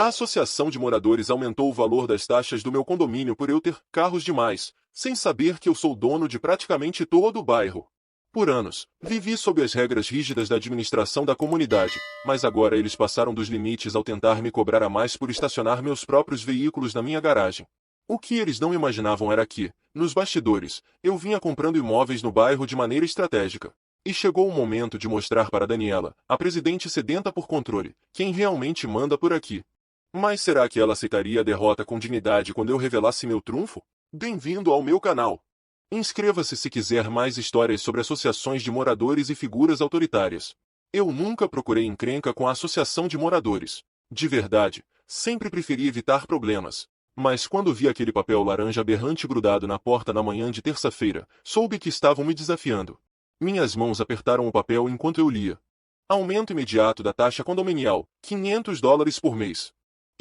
A associação de moradores aumentou o valor das taxas do meu condomínio por eu ter carros demais, sem saber que eu sou dono de praticamente todo o bairro. Por anos, vivi sob as regras rígidas da administração da comunidade, mas agora eles passaram dos limites ao tentar me cobrar a mais por estacionar meus próprios veículos na minha garagem. O que eles não imaginavam era que, nos bastidores, eu vinha comprando imóveis no bairro de maneira estratégica. E chegou o momento de mostrar para Daniela, a presidente sedenta por controle, quem realmente manda por aqui. Mas será que ela aceitaria a derrota com dignidade quando eu revelasse meu trunfo? Bem-vindo ao meu canal! Inscreva-se se quiser mais histórias sobre associações de moradores e figuras autoritárias. Eu nunca procurei encrenca com a associação de moradores. De verdade, sempre preferi evitar problemas. Mas quando vi aquele papel laranja berrante grudado na porta na manhã de terça-feira, soube que estavam me desafiando. Minhas mãos apertaram o papel enquanto eu lia. Aumento imediato da taxa condominial, $500 por mês.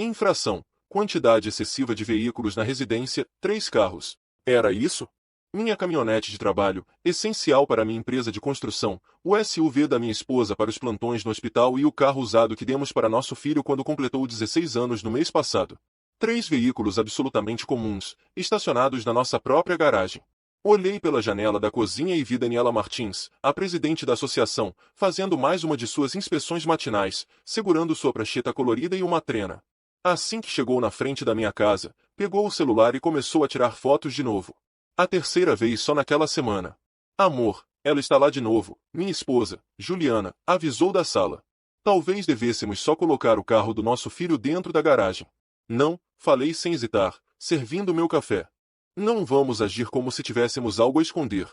Infração, quantidade excessiva de veículos na residência, 3 carros. Era isso? Minha caminhonete de trabalho, essencial para minha empresa de construção, o SUV da minha esposa para os plantões no hospital e o carro usado que demos para nosso filho quando completou 16 anos no mês passado. 3 veículos absolutamente comuns, estacionados na nossa própria garagem. Olhei pela janela da cozinha e vi Daniela Martins, a presidente da associação, fazendo mais uma de suas inspeções matinais, segurando sua prancheta colorida e uma trena. Assim que chegou na frente da minha casa, pegou o celular e começou a tirar fotos de novo. A terceira vez só naquela semana. Amor, ela está lá de novo, minha esposa, Juliana, avisou da sala. Talvez devêssemos só colocar o carro do nosso filho dentro da garagem. Não, falei sem hesitar, servindo meu café. Não vamos agir como se tivéssemos algo a esconder.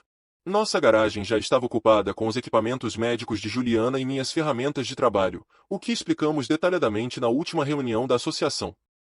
Nossa garagem já estava ocupada com os equipamentos médicos de Juliana e minhas ferramentas de trabalho, o que explicamos detalhadamente na última reunião da associação.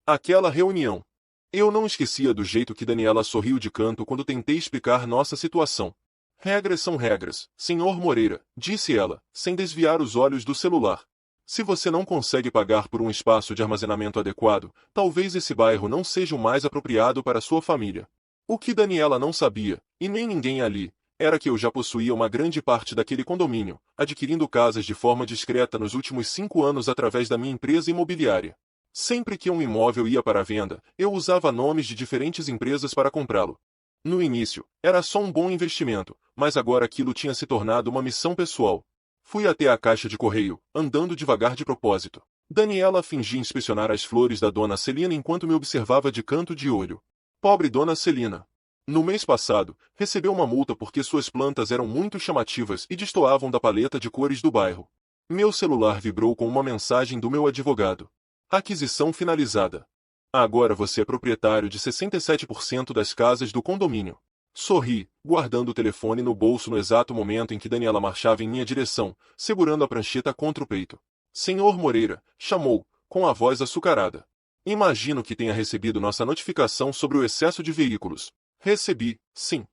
Aquela reunião. Eu não esquecia do jeito que Daniela sorriu de canto quando tentei explicar nossa situação. Regras são regras, Senhor Moreira, disse ela, sem desviar os olhos do celular. Se você não consegue pagar por um espaço de armazenamento adequado, talvez esse bairro não seja o mais apropriado para sua família. O que Daniela não sabia, e nem ninguém ali, era que eu já possuía uma grande parte daquele condomínio, adquirindo casas de forma discreta nos últimos 5 anos através da minha empresa imobiliária. Sempre que um imóvel ia para a venda, eu usava nomes de diferentes empresas para comprá-lo. No início, era só um bom investimento, mas agora aquilo tinha se tornado uma missão pessoal. Fui até a caixa de correio, andando devagar de propósito. Daniela fingia inspecionar as flores da dona Celina enquanto me observava de canto de olho. Pobre dona Celina. No mês passado, recebeu uma multa porque suas plantas eram muito chamativas e destoavam da paleta de cores do bairro. Meu celular vibrou com uma mensagem do meu advogado. Aquisição finalizada. Agora você é proprietário de 67% das casas do condomínio. Sorri, guardando o telefone no bolso no exato momento em que Daniela marchava em minha direção, segurando a prancheta contra o peito. Senhor Moreira, chamou, com a voz açucarada. Imagino que tenha recebido nossa notificação sobre o excesso de veículos. Recebi, sim.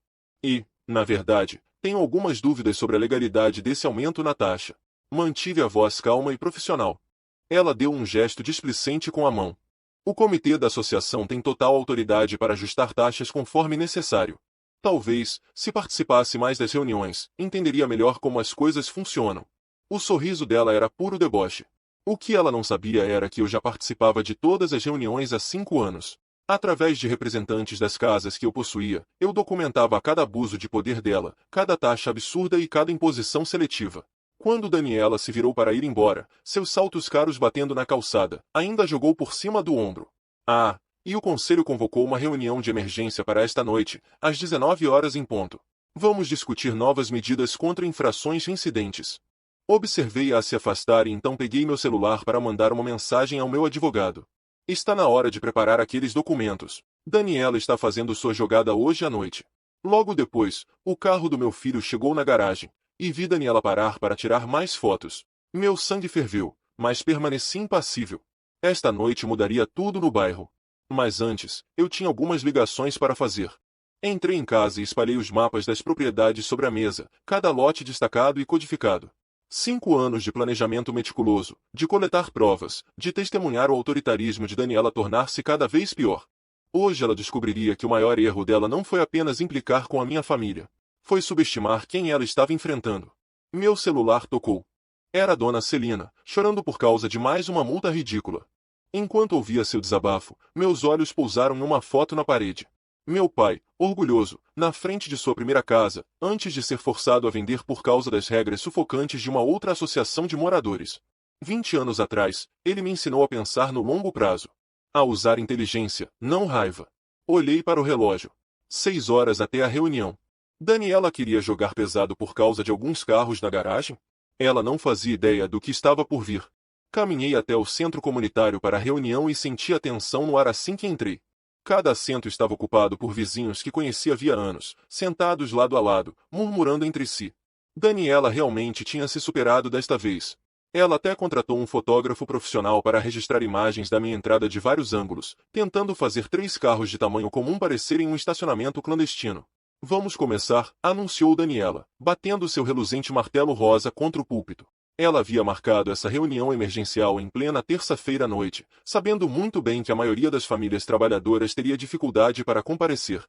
E, na verdade, tenho algumas dúvidas sobre a legalidade desse aumento na taxa. Mantive a voz calma e profissional. Ela deu um gesto displicente com a mão. O comitê da associação tem total autoridade para ajustar taxas conforme necessário. Talvez, se participasse mais das reuniões, entenderia melhor como as coisas funcionam. O sorriso dela era puro deboche. O que ela não sabia era que eu já participava de todas as reuniões há 5 anos. Através de representantes das casas que eu possuía, eu documentava cada abuso de poder dela, cada taxa absurda e cada imposição seletiva. Quando Daniela se virou para ir embora, seus saltos caros batendo na calçada, ainda jogou por cima do ombro. Ah, e o conselho convocou uma reunião de emergência para esta noite, às 19 horas em ponto. Vamos discutir novas medidas contra infrações e incidentes. Observei-a se afastar e então peguei meu celular para mandar uma mensagem ao meu advogado. Está na hora de preparar aqueles documentos. Daniela está fazendo sua jogada hoje à noite. Logo depois, o carro do meu filho chegou na garagem, e vi Daniela parar para tirar mais fotos. Meu sangue ferveu, mas permaneci impassível. Esta noite mudaria tudo no bairro. Mas antes, eu tinha algumas ligações para fazer. Entrei em casa e espalhei os mapas das propriedades sobre a mesa, cada lote destacado e codificado. 5 anos de planejamento meticuloso, de coletar provas, de testemunhar o autoritarismo de Daniela tornar-se cada vez pior. Hoje ela descobriria que o maior erro dela não foi apenas implicar com a minha família. Foi subestimar quem ela estava enfrentando. Meu celular tocou. Era a dona Celina, chorando por causa de mais uma multa ridícula. Enquanto ouvia seu desabafo, meus olhos pousaram em uma foto na parede. Meu pai, orgulhoso, na frente de sua primeira casa, antes de ser forçado a vender por causa das regras sufocantes de uma outra associação de moradores. 20 anos atrás, ele me ensinou a pensar no longo prazo. A usar inteligência, não raiva. Olhei para o relógio. 6 horas até a reunião. Daniela queria jogar pesado por causa de alguns carros na garagem? Ela não fazia ideia do que estava por vir. Caminhei até o centro comunitário para a reunião e senti a tensão no ar assim que entrei. Cada assento estava ocupado por vizinhos que conhecia havia anos, sentados lado a lado, murmurando entre si. Daniela realmente tinha se superado desta vez. Ela até contratou um fotógrafo profissional para registrar imagens da minha entrada de vários ângulos, tentando fazer 3 carros de tamanho comum parecerem um estacionamento clandestino. Vamos começar, anunciou Daniela, batendo seu reluzente martelo rosa contra o púlpito. Ela havia marcado essa reunião emergencial em plena terça-feira à noite, sabendo muito bem que a maioria das famílias trabalhadoras teria dificuldade para comparecer.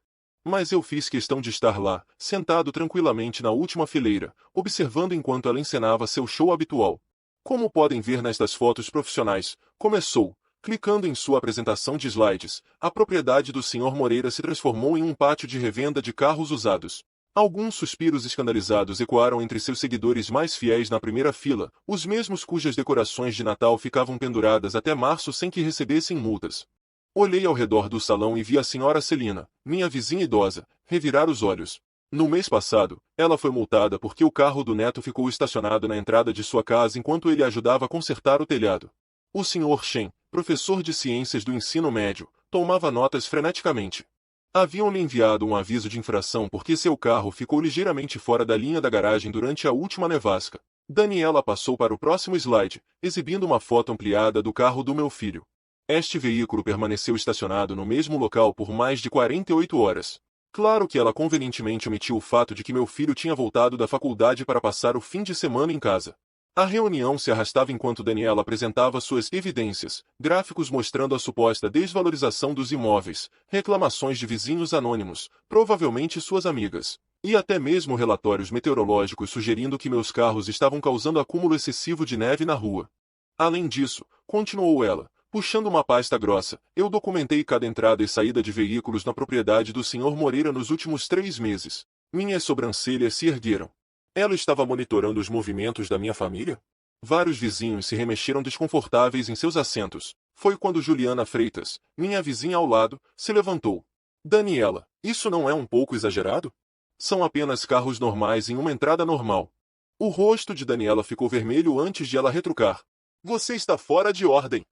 Mas eu fiz questão de estar lá, sentado tranquilamente na última fileira, observando enquanto ela encenava seu show habitual. Como podem ver nestas fotos profissionais, começou, clicando em sua apresentação de slides, a propriedade do Sr. Moreira se transformou em um pátio de revenda de carros usados. Alguns suspiros escandalizados ecoaram entre seus seguidores mais fiéis na primeira fila, os mesmos cujas decorações de Natal ficavam penduradas até março sem que recebessem multas. Olhei ao redor do salão e vi a senhora Celina, minha vizinha idosa, revirar os olhos. No mês passado, ela foi multada porque o carro do neto ficou estacionado na entrada de sua casa enquanto ele ajudava a consertar o telhado. O Sr. Shen, professor de ciências do ensino médio, tomava notas freneticamente. Haviam-lhe enviado um aviso de infração porque seu carro ficou ligeiramente fora da linha da garagem durante a última nevasca. Daniela passou para o próximo slide, exibindo uma foto ampliada do carro do meu filho. Este veículo permaneceu estacionado no mesmo local por mais de 48 horas. Claro que ela convenientemente omitiu o fato de que meu filho tinha voltado da faculdade para passar o fim de semana em casa. A reunião se arrastava enquanto Daniela apresentava suas evidências, gráficos mostrando a suposta desvalorização dos imóveis, reclamações de vizinhos anônimos, provavelmente suas amigas, e até mesmo relatórios meteorológicos sugerindo que meus carros estavam causando acúmulo excessivo de neve na rua. Além disso, continuou ela, puxando uma pasta grossa, eu documentei cada entrada e saída de veículos na propriedade do Sr. Moreira nos últimos 3 meses. Minhas sobrancelhas se ergueram. Ela estava monitorando os movimentos da minha família? Vários vizinhos se remexeram desconfortáveis em seus assentos. Foi quando Juliana Freitas, minha vizinha ao lado, se levantou. Daniela, isso não é um pouco exagerado? São apenas carros normais em uma entrada normal. O rosto de Daniela ficou vermelho antes de ela retrucar. Você está fora de ordem.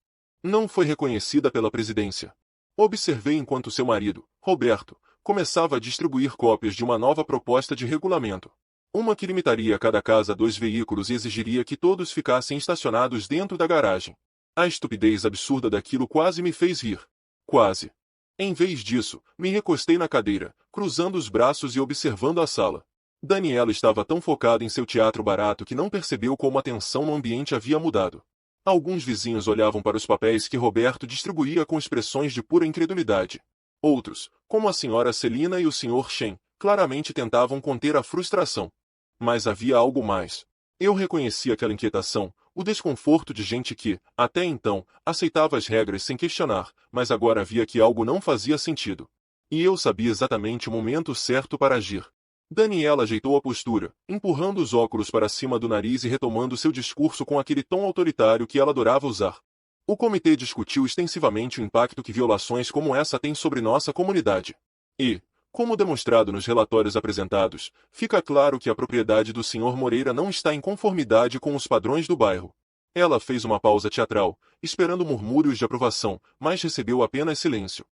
Não foi reconhecida pela presidência. Observei enquanto seu marido, Roberto, começava a distribuir cópias de uma nova proposta de regulamento. Uma que limitaria cada casa a 2 veículos e exigiria que todos ficassem estacionados dentro da garagem. A estupidez absurda daquilo quase me fez rir. Quase. Em vez disso, me recostei na cadeira, cruzando os braços e observando a sala. Daniela estava tão focada em seu teatro barato que não percebeu como a tensão no ambiente havia mudado. Alguns vizinhos olhavam para os papéis que Roberto distribuía com expressões de pura incredulidade. Outros, como a senhora Celina e o Sr. Shen, claramente tentavam conter a frustração. Mas havia algo mais. Eu reconhecia aquela inquietação, o desconforto de gente que, até então, aceitava as regras sem questionar, mas agora via que algo não fazia sentido. E eu sabia exatamente o momento certo para agir. Daniela ajeitou a postura, empurrando os óculos para cima do nariz e retomando seu discurso com aquele tom autoritário que ela adorava usar. O comitê discutiu extensivamente o impacto que violações como essa têm sobre nossa comunidade. E, como demonstrado nos relatórios apresentados, fica claro que a propriedade do Sr. Moreira não está em conformidade com os padrões do bairro. Ela fez uma pausa teatral, esperando murmúrios de aprovação, mas recebeu apenas silêncio.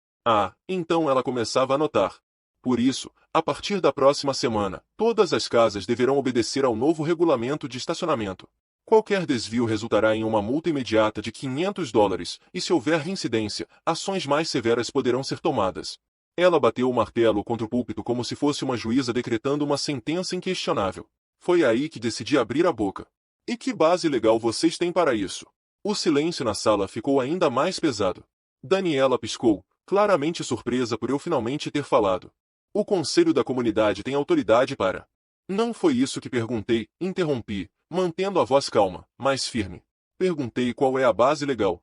Então ela começava a notar. Por isso, a partir da próxima semana, todas as casas deverão obedecer ao novo regulamento de estacionamento. Qualquer desvio resultará em uma multa imediata de $500, e se houver reincidência, ações mais severas poderão ser tomadas. Ela bateu o martelo contra o púlpito como se fosse uma juíza decretando uma sentença inquestionável. Foi aí que decidi abrir a boca. E que base legal vocês têm para isso? O silêncio na sala ficou ainda mais pesado. Daniela piscou, claramente surpresa por eu finalmente ter falado. O conselho da comunidade tem autoridade para... Não foi isso que perguntei, interrompi, mantendo a voz calma, mas firme. Perguntei qual é a base legal.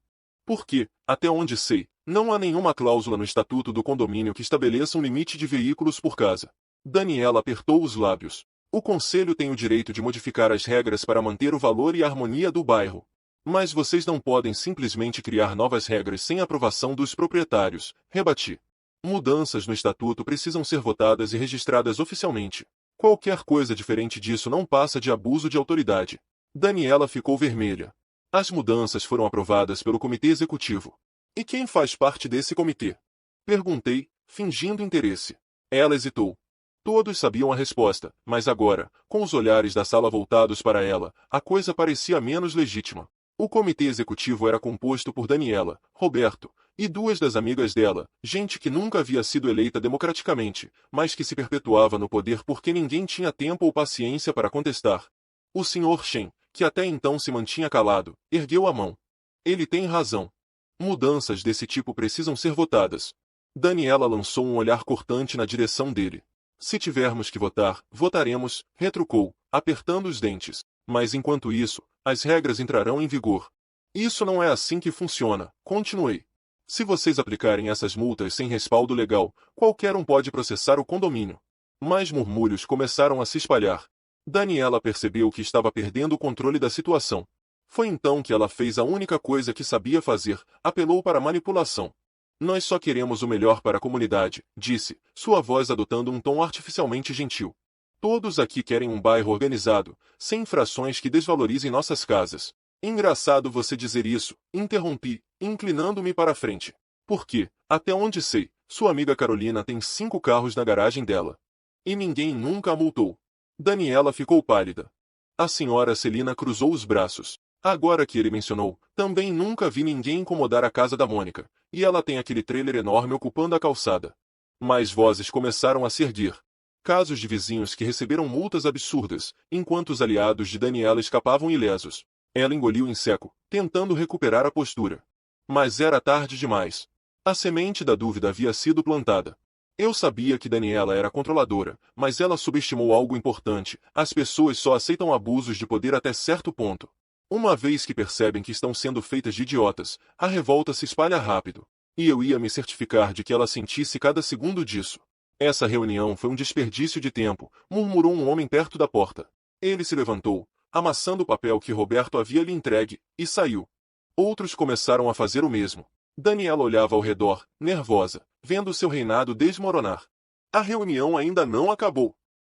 Porque, até onde sei, não há nenhuma cláusula no estatuto do condomínio que estabeleça um limite de veículos por casa. Daniela apertou os lábios. O conselho tem o direito de modificar as regras para manter o valor e a harmonia do bairro. Mas vocês não podem simplesmente criar novas regras sem aprovação dos proprietários, rebati. Mudanças no estatuto precisam ser votadas e registradas oficialmente. Qualquer coisa diferente disso não passa de abuso de autoridade. Daniela ficou vermelha. As mudanças foram aprovadas pelo comitê executivo. E quem faz parte desse comitê? Perguntei, fingindo interesse. Ela hesitou. Todos sabiam a resposta, mas agora, com os olhares da sala voltados para ela, a coisa parecia menos legítima. O comitê executivo era composto por Daniela, Roberto, e duas das amigas dela, gente que nunca havia sido eleita democraticamente, mas que se perpetuava no poder porque ninguém tinha tempo ou paciência para contestar. O Sr. Shen, que até então se mantinha calado, ergueu a mão. Ele tem razão. Mudanças desse tipo precisam ser votadas. Daniela lançou um olhar cortante na direção dele. Se tivermos que votar, votaremos, retrucou, apertando os dentes. Mas enquanto isso, as regras entrarão em vigor. Isso não é assim que funciona, continuei. Se vocês aplicarem essas multas sem respaldo legal, qualquer um pode processar o condomínio. Mais murmúrios começaram a se espalhar. Daniela percebeu que estava perdendo o controle da situação. Foi então que ela fez a única coisa que sabia fazer, apelou para a manipulação. Nós só queremos o melhor para a comunidade, disse, sua voz adotando um tom artificialmente gentil. Todos aqui querem um bairro organizado, sem infrações que desvalorizem nossas casas. Engraçado você dizer isso, interrompi, inclinando-me para a frente. Porque, até onde sei, sua amiga Carolina tem 5 carros na garagem dela. E ninguém nunca a multou. Daniela ficou pálida. A senhora Celina cruzou os braços. Agora que ele mencionou, também nunca vi ninguém incomodar a casa da Mônica, e ela tem aquele trailer enorme ocupando a calçada. Mais vozes começaram a se erguer. Casos de vizinhos que receberam multas absurdas, enquanto os aliados de Daniela escapavam ilesos. Ela engoliu em seco, tentando recuperar a postura. Mas era tarde demais. A semente da dúvida havia sido plantada. Eu sabia que Daniela era controladora, mas ela subestimou algo importante. As pessoas só aceitam abusos de poder até certo ponto. Uma vez que percebem que estão sendo feitas de idiotas, a revolta se espalha rápido. E eu ia me certificar de que ela sentisse cada segundo disso. Essa reunião foi um desperdício de tempo, murmurou um homem perto da porta. Ele se levantou, amassando o papel que Roberto havia lhe entregue, e saiu. Outros começaram a fazer o mesmo. Daniela olhava ao redor, nervosa, vendo seu reinado desmoronar. A reunião ainda não acabou.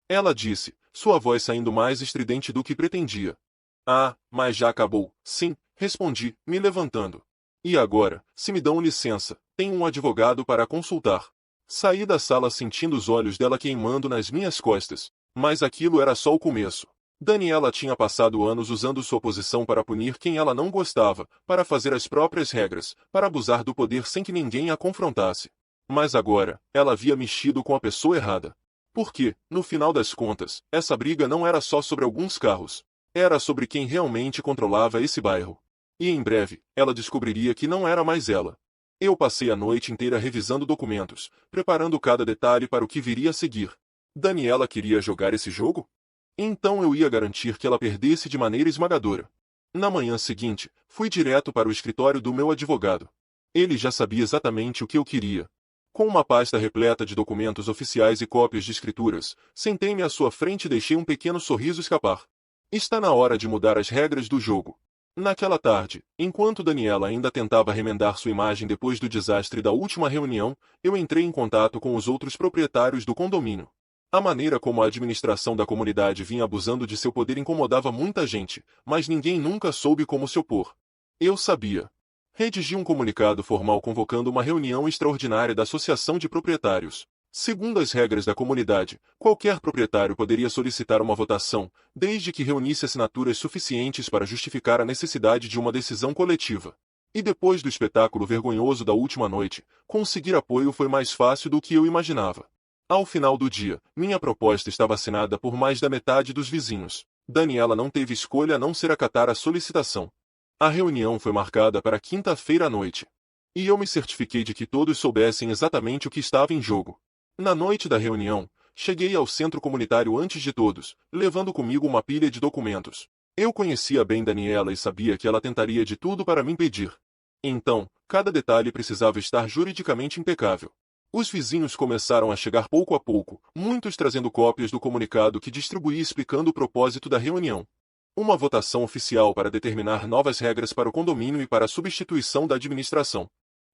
Ela disse, sua voz saindo mais estridente do que pretendia. Ah, mas já acabou, sim, respondi, me levantando. E agora, se me dão licença, tenho um advogado para consultar. Saí da sala sentindo os olhos dela queimando nas minhas costas, mas aquilo era só o começo. Daniela tinha passado anos usando sua posição para punir quem ela não gostava, para fazer as próprias regras, para abusar do poder sem que ninguém a confrontasse. Mas agora, ela havia mexido com a pessoa errada. Porque, no final das contas, essa briga não era só sobre alguns carros. Era sobre quem realmente controlava esse bairro. E em breve, ela descobriria que não era mais ela. Eu passei a noite inteira revisando documentos, preparando cada detalhe para o que viria a seguir. Daniela queria jogar esse jogo? Então eu ia garantir que ela perdesse de maneira esmagadora. Na manhã seguinte, fui direto para o escritório do meu advogado. Ele já sabia exatamente o que eu queria. Com uma pasta repleta de documentos oficiais e cópias de escrituras, sentei-me à sua frente e deixei um pequeno sorriso escapar. Está na hora de mudar as regras do jogo. Naquela tarde, enquanto Daniela ainda tentava remendar sua imagem depois do desastre da última reunião, eu entrei em contato com os outros proprietários do condomínio. A maneira como a administração da comunidade vinha abusando de seu poder incomodava muita gente, mas ninguém nunca soube como se opor. Eu sabia. Redigi um comunicado formal convocando uma reunião extraordinária da Associação de Proprietários. Segundo as regras da comunidade, qualquer proprietário poderia solicitar uma votação, desde que reunisse assinaturas suficientes para justificar a necessidade de uma decisão coletiva. E depois do espetáculo vergonhoso da última noite, conseguir apoio foi mais fácil do que eu imaginava. Ao final do dia, minha proposta estava assinada por mais da metade dos vizinhos. Daniela não teve escolha a não ser acatar a solicitação. A reunião foi marcada para quinta-feira à noite. E eu me certifiquei de que todos soubessem exatamente o que estava em jogo. Na noite da reunião, cheguei ao centro comunitário antes de todos, levando comigo uma pilha de documentos. Eu conhecia bem Daniela e sabia que ela tentaria de tudo para me impedir. Então, cada detalhe precisava estar juridicamente impecável. Os vizinhos começaram a chegar pouco a pouco, muitos trazendo cópias do comunicado que distribuí explicando o propósito da reunião. Uma votação oficial para determinar novas regras para o condomínio e para a substituição da administração.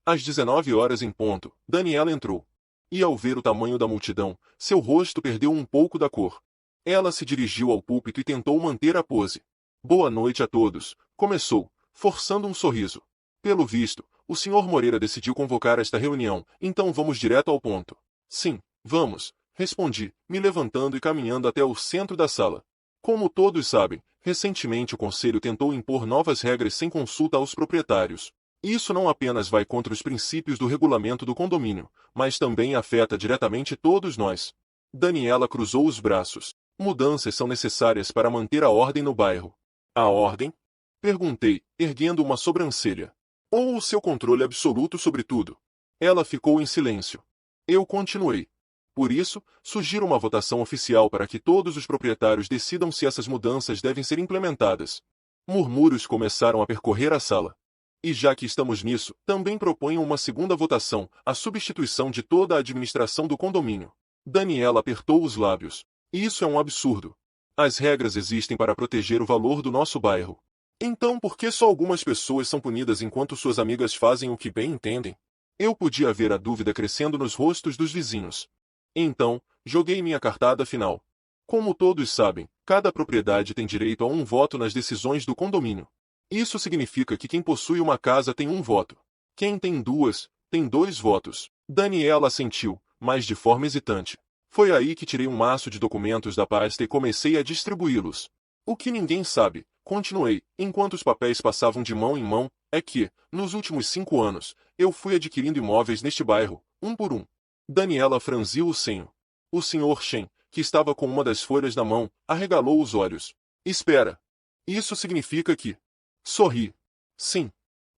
Às 19 horas em ponto, Daniela entrou. E ao ver o tamanho da multidão, seu rosto perdeu um pouco da cor. Ela se dirigiu ao púlpito e tentou manter a pose. Boa noite a todos, começou, forçando um sorriso. Pelo visto, o Sr. Moreira decidiu convocar esta reunião, então vamos direto ao ponto. Sim, vamos, respondi, me levantando e caminhando até o centro da sala. Como todos sabem, recentemente o Conselho tentou impor novas regras sem consulta aos proprietários. Isso não apenas vai contra os princípios do regulamento do condomínio, mas também afeta diretamente todos nós. Daniela cruzou os braços. Mudanças são necessárias para manter a ordem no bairro. A ordem? Perguntei, erguendo uma sobrancelha. Ou o seu controle absoluto sobre tudo? Ela ficou em silêncio. Eu continuei. Por isso, sugiro uma votação oficial para que todos os proprietários decidam se essas mudanças devem ser implementadas. Murmúrios começaram a percorrer a sala. E já que estamos nisso, também proponho uma segunda votação, a substituição de toda a administração do condomínio. Daniela apertou os lábios. Isso é um absurdo. As regras existem para proteger o valor do nosso bairro. Então por que só algumas pessoas são punidas enquanto suas amigas fazem o que bem entendem? Eu podia ver a dúvida crescendo nos rostos dos vizinhos. Então, joguei minha cartada final. Como todos sabem, cada propriedade tem direito a um voto nas decisões do condomínio. Isso significa que quem possui uma casa tem um voto. Quem tem duas, tem 2 votos. Daniela assentiu, mas de forma hesitante. Foi aí que tirei um maço de documentos da pasta e comecei a distribuí-los. O que ninguém sabe, continuei, enquanto os papéis passavam de mão em mão, é que, nos últimos 5 anos, eu fui adquirindo imóveis neste bairro, um por um. Daniela franziu o senho. O Sr. Shen, que estava com uma das folhas na mão, arregalou os olhos. Espera. Isso significa que... Sorri. Sim.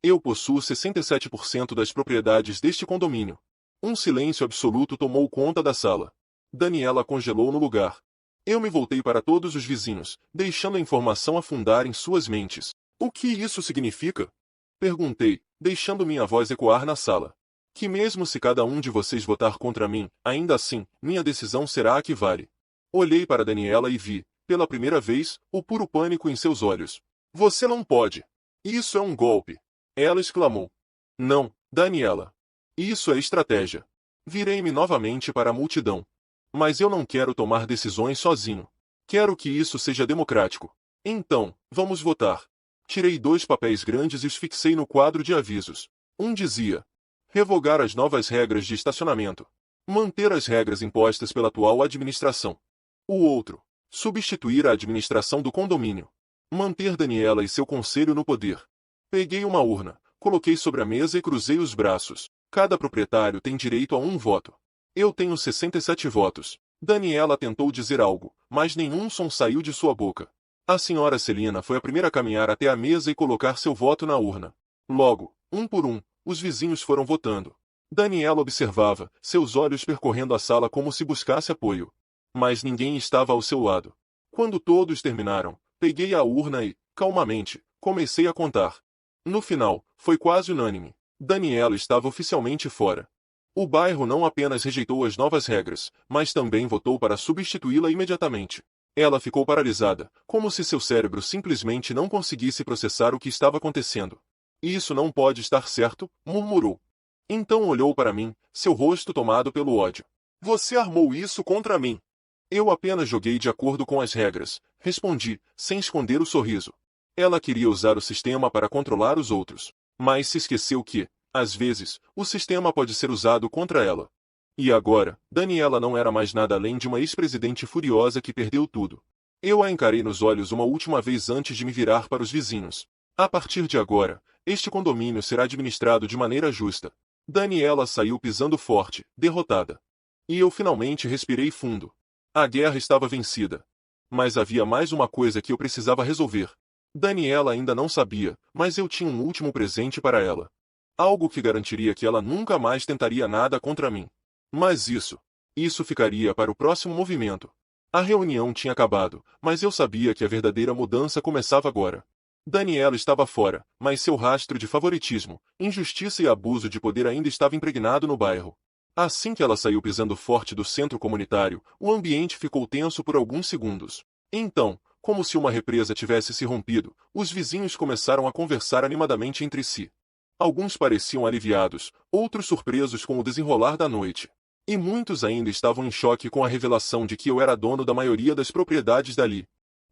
Eu possuo 67% das propriedades deste condomínio. Um silêncio absoluto tomou conta da sala. Daniela congelou no lugar. Eu me voltei para todos os vizinhos, deixando a informação afundar em suas mentes. O que isso significa? Perguntei, deixando minha voz ecoar na sala. Que mesmo se cada um de vocês votar contra mim, ainda assim, minha decisão será a que vale. Olhei para Daniela e vi, pela primeira vez, o puro pânico em seus olhos. Você não pode. Isso é um golpe. Ela exclamou. Não, Daniela. Isso é estratégia. Virei-me novamente para a multidão. Mas eu não quero tomar decisões sozinho. Quero que isso seja democrático. Então, vamos votar. Tirei 2 papéis grandes e os fixei no quadro de avisos. Um dizia: revogar as novas regras de estacionamento. Manter as regras impostas pela atual administração. O outro: substituir a administração do condomínio. Manter Daniela e seu conselho no poder. Peguei uma urna, coloquei sobre a mesa e cruzei os braços. Cada proprietário tem direito a um voto. Eu tenho 67 votos. Daniela tentou dizer algo, mas nenhum som saiu de sua boca. A senhora Celina foi a primeira a caminhar até a mesa e colocar seu voto na urna. Logo, um por um, os vizinhos foram votando. Daniela observava, seus olhos percorrendo a sala como se buscasse apoio. Mas ninguém estava ao seu lado. Quando todos terminaram, peguei a urna e, calmamente, comecei a contar. No final, foi quase unânime. Daniela estava oficialmente fora. O bairro não apenas rejeitou as novas regras, mas também votou para substituí-la imediatamente. Ela ficou paralisada, como se seu cérebro simplesmente não conseguisse processar o que estava acontecendo. Isso não pode estar certo, murmurou. Então olhou para mim, seu rosto tomado pelo ódio. Você armou isso contra mim. Eu apenas joguei de acordo com as regras, respondi, sem esconder o sorriso. Ela queria usar o sistema para controlar os outros, mas se esqueceu que, às vezes, o sistema pode ser usado contra ela. E agora, Daniela não era mais nada além de uma ex-presidente furiosa que perdeu tudo. Eu a encarei nos olhos uma última vez antes de me virar para os vizinhos. A partir de agora, este condomínio será administrado de maneira justa. Daniela saiu pisando forte, derrotada. E eu finalmente respirei fundo. A guerra estava vencida. Mas havia mais uma coisa que eu precisava resolver. Daniela ainda não sabia, mas eu tinha um último presente para ela. Algo que garantiria que ela nunca mais tentaria nada contra mim. Mas isso ficaria para o próximo movimento. A reunião tinha acabado, mas eu sabia que a verdadeira mudança começava agora. Daniela estava fora, mas seu rastro de favoritismo, injustiça e abuso de poder ainda estava impregnado no bairro. Assim que ela saiu pisando forte do centro comunitário, o ambiente ficou tenso por alguns segundos. Então, como se uma represa tivesse se rompido, os vizinhos começaram a conversar animadamente entre si. Alguns pareciam aliviados, outros surpresos com o desenrolar da noite. E muitos ainda estavam em choque com a revelação de que eu era dono da maioria das propriedades dali.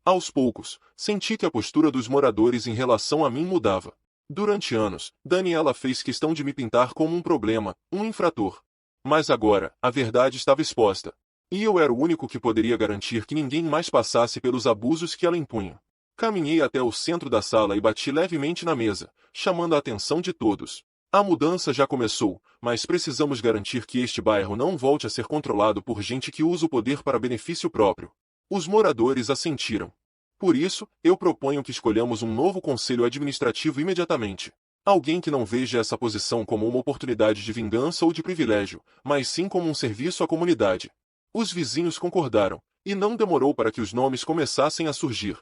Aos poucos, senti que a postura dos moradores em relação a mim mudava. Durante anos, Daniela fez questão de me pintar como um problema, um infrator. Mas agora, a verdade estava exposta. E eu era o único que poderia garantir que ninguém mais passasse pelos abusos que ela impunha. Caminhei até o centro da sala e bati levemente na mesa, chamando a atenção de todos. A mudança já começou, mas precisamos garantir que este bairro não volte a ser controlado por gente que usa o poder para benefício próprio. Os moradores assentiram. Por isso, eu proponho que escolhamos um novo conselho administrativo imediatamente. Alguém que não veja essa posição como uma oportunidade de vingança ou de privilégio, mas sim como um serviço à comunidade. Os vizinhos concordaram, e não demorou para que os nomes começassem a surgir.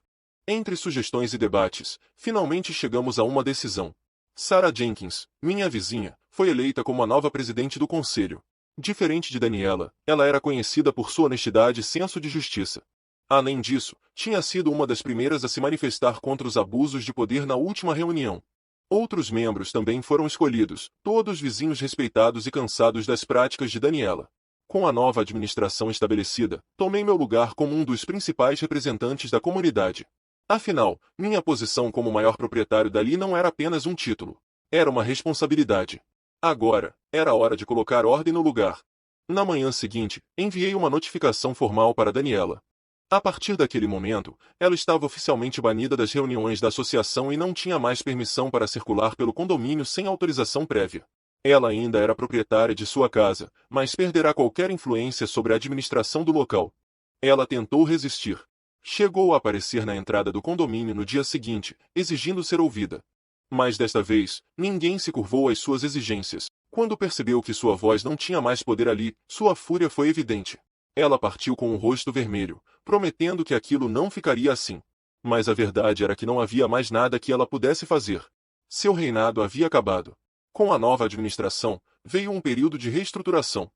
Entre sugestões e debates, finalmente chegamos a uma decisão. Sarah Jenkins, minha vizinha, foi eleita como a nova presidente do conselho. Diferente de Daniela, ela era conhecida por sua honestidade e senso de justiça. Além disso, tinha sido uma das primeiras a se manifestar contra os abusos de poder na última reunião. Outros membros também foram escolhidos, todos vizinhos respeitados e cansados das práticas de Daniela. Com a nova administração estabelecida, tomei meu lugar como um dos principais representantes da comunidade. Afinal, minha posição como maior proprietário dali não era apenas um título. Era uma responsabilidade. Agora, era hora de colocar ordem no lugar. Na manhã seguinte, enviei uma notificação formal para Daniela. A partir daquele momento, ela estava oficialmente banida das reuniões da associação e não tinha mais permissão para circular pelo condomínio sem autorização prévia. Ela ainda era proprietária de sua casa, mas perderá qualquer influência sobre a administração do local. Ela tentou resistir. Chegou a aparecer na entrada do condomínio no dia seguinte, exigindo ser ouvida. Mas desta vez, ninguém se curvou às suas exigências. Quando percebeu que sua voz não tinha mais poder ali, sua fúria foi evidente. Ela partiu com o rosto vermelho, prometendo que aquilo não ficaria assim. Mas a verdade era que não havia mais nada que ela pudesse fazer. Seu reinado havia acabado. Com a nova administração, veio um período de reestruturação.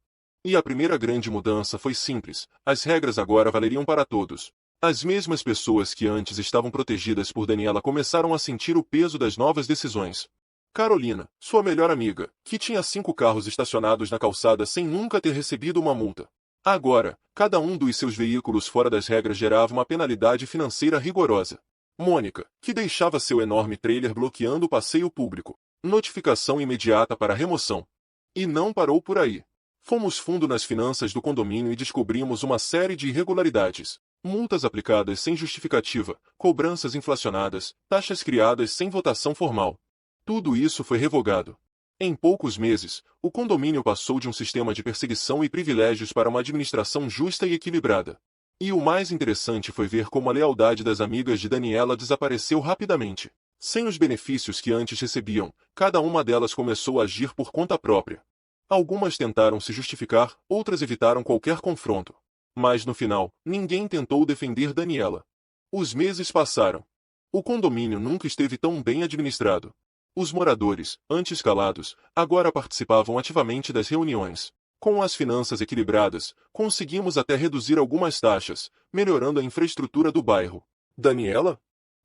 E a primeira grande mudança foi simples: as regras agora valeriam para todos. As mesmas pessoas que antes estavam protegidas por Daniela começaram a sentir o peso das novas decisões. Carolina, sua melhor amiga, que tinha 5 carros estacionados na calçada sem nunca ter recebido uma multa. Agora, cada um dos seus veículos fora das regras gerava uma penalidade financeira rigorosa. Mônica, que deixava seu enorme trailer bloqueando o passeio público. Notificação imediata para remoção. E não parou por aí. Fomos fundo nas finanças do condomínio e descobrimos uma série de irregularidades. Multas aplicadas sem justificativa, cobranças inflacionadas, taxas criadas sem votação formal. Tudo isso foi revogado. Em poucos meses, o condomínio passou de um sistema de perseguição e privilégios para uma administração justa e equilibrada. E o mais interessante foi ver como a lealdade das amigas de Daniela desapareceu rapidamente. Sem os benefícios que antes recebiam, cada uma delas começou a agir por conta própria. Algumas tentaram se justificar, outras evitaram qualquer confronto. Mas no final, ninguém tentou defender Daniela. Os meses passaram. O condomínio nunca esteve tão bem administrado. Os moradores, antes calados, agora participavam ativamente das reuniões. Com as finanças equilibradas, conseguimos até reduzir algumas taxas, melhorando a infraestrutura do bairro. Daniela?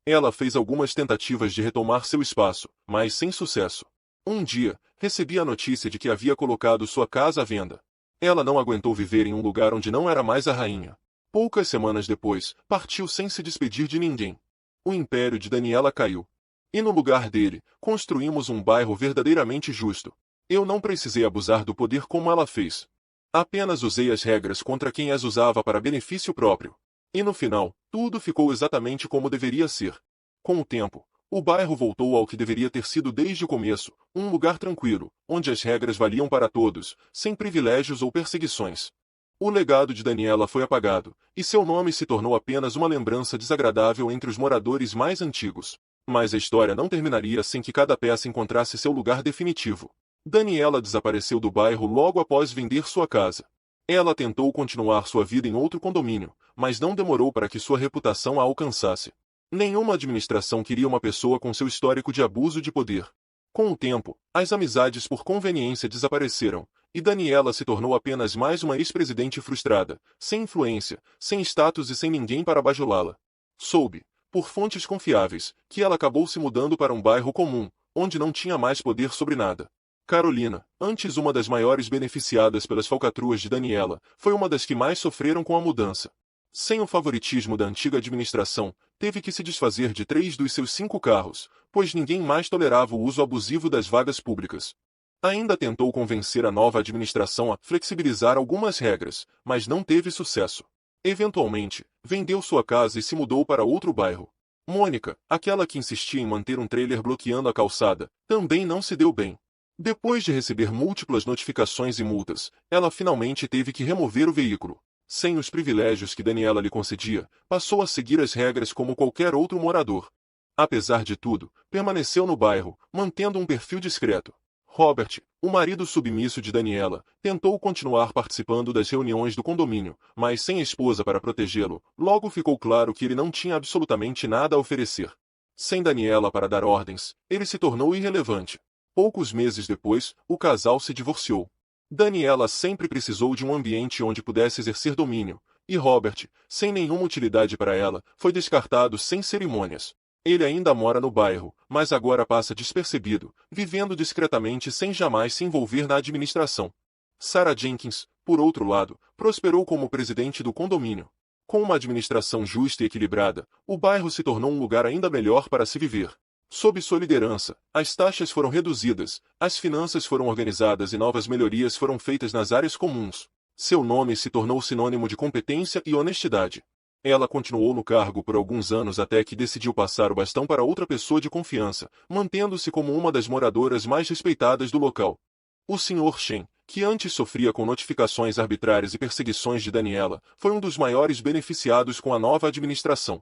Ela fez algumas tentativas de retomar seu espaço, mas sem sucesso. Um dia, recebi a notícia de que havia colocado sua casa à venda. Ela não aguentou viver em um lugar onde não era mais a rainha. Poucas semanas depois, partiu sem se despedir de ninguém. O império de Daniela caiu. E no lugar dele, construímos um bairro verdadeiramente justo. Eu não precisei abusar do poder como ela fez. Apenas usei as regras contra quem as usava para benefício próprio. E no final, tudo ficou exatamente como deveria ser. Com o tempo, o bairro voltou ao que deveria ter sido desde o começo, um lugar tranquilo, onde as regras valiam para todos, sem privilégios ou perseguições. O legado de Daniela foi apagado, e seu nome se tornou apenas uma lembrança desagradável entre os moradores mais antigos. Mas a história não terminaria sem que cada peça encontrasse seu lugar definitivo. Daniela desapareceu do bairro logo após vender sua casa. Ela tentou continuar sua vida em outro condomínio, mas não demorou para que sua reputação a alcançasse. Nenhuma administração queria uma pessoa com seu histórico de abuso de poder. Com o tempo, as amizades por conveniência desapareceram, e Daniela se tornou apenas mais uma ex-presidente frustrada, sem influência, sem status e sem ninguém para bajulá-la. Soube, por fontes confiáveis, que ela acabou se mudando para um bairro comum, onde não tinha mais poder sobre nada. Carolina, antes uma das maiores beneficiadas pelas falcatruas de Daniela, foi uma das que mais sofreram com a mudança. Sem o favoritismo da antiga administração, teve que se desfazer de 3 dos seus 5 carros, pois ninguém mais tolerava o uso abusivo das vagas públicas. Ainda tentou convencer a nova administração a flexibilizar algumas regras, mas não teve sucesso. Eventualmente, vendeu sua casa e se mudou para outro bairro. Mônica, aquela que insistia em manter um trailer bloqueando a calçada, também não se deu bem. Depois de receber múltiplas notificações e multas, ela finalmente teve que remover o veículo. Sem os privilégios que Daniela lhe concedia, passou a seguir as regras como qualquer outro morador. Apesar de tudo, permaneceu no bairro, mantendo um perfil discreto. Robert, o marido submisso de Daniela, tentou continuar participando das reuniões do condomínio, mas sem esposa para protegê-lo, logo ficou claro que ele não tinha absolutamente nada a oferecer. Sem Daniela para dar ordens, ele se tornou irrelevante. Poucos meses depois, o casal se divorciou. Daniela sempre precisou de um ambiente onde pudesse exercer domínio, e Robert, sem nenhuma utilidade para ela, foi descartado sem cerimônias. Ele ainda mora no bairro, mas agora passa despercebido, vivendo discretamente sem jamais se envolver na administração. Sarah Jenkins, por outro lado, prosperou como presidente do condomínio. Com uma administração justa e equilibrada, o bairro se tornou um lugar ainda melhor para se viver. Sob sua liderança, as taxas foram reduzidas, as finanças foram organizadas e novas melhorias foram feitas nas áreas comuns. Seu nome se tornou sinônimo de competência e honestidade. Ela continuou no cargo por alguns anos até que decidiu passar o bastão para outra pessoa de confiança, mantendo-se como uma das moradoras mais respeitadas do local. O Sr. Shen, que antes sofria com notificações arbitrárias e perseguições de Daniela, foi um dos maiores beneficiados com a nova administração.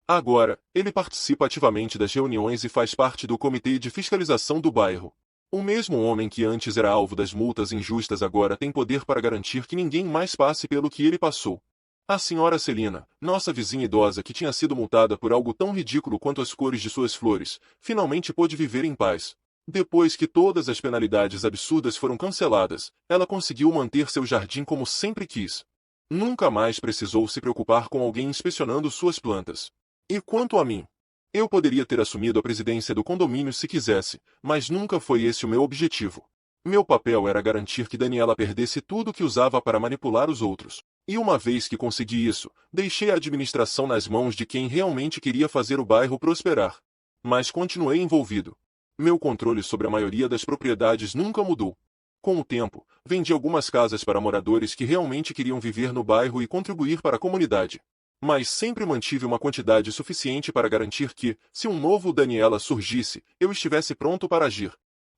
Agora, ele participa ativamente das reuniões e faz parte do comitê de fiscalização do bairro. O mesmo homem que antes era alvo das multas injustas agora tem poder para garantir que ninguém mais passe pelo que ele passou. A senhora Celina, nossa vizinha idosa que tinha sido multada por algo tão ridículo quanto as cores de suas flores, finalmente pôde viver em paz. Depois que todas as penalidades absurdas foram canceladas, ela conseguiu manter seu jardim como sempre quis. Nunca mais precisou se preocupar com alguém inspecionando suas plantas. E quanto a mim? Eu poderia ter assumido a presidência do condomínio se quisesse, mas nunca foi esse o meu objetivo. Meu papel era garantir que Daniela perdesse tudo que usava para manipular os outros. E uma vez que consegui isso, deixei a administração nas mãos de quem realmente queria fazer o bairro prosperar. Mas continuei envolvido. Meu controle sobre a maioria das propriedades nunca mudou. Com o tempo, vendi algumas casas para moradores que realmente queriam viver no bairro e contribuir para a comunidade. Mas sempre mantive uma quantidade suficiente para garantir que, se um novo Daniela surgisse, eu estivesse pronto para agir.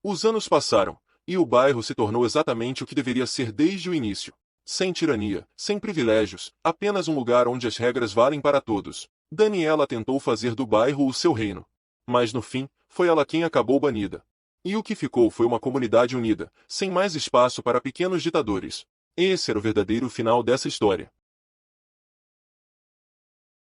Os anos passaram, e o bairro se tornou exatamente o que deveria ser desde o início. Sem tirania, sem privilégios, apenas um lugar onde as regras valem para todos. Daniela tentou fazer do bairro o seu reino. Mas no fim, foi ela quem acabou banida. E o que ficou foi uma comunidade unida, sem mais espaço para pequenos ditadores. Esse era o verdadeiro final dessa história.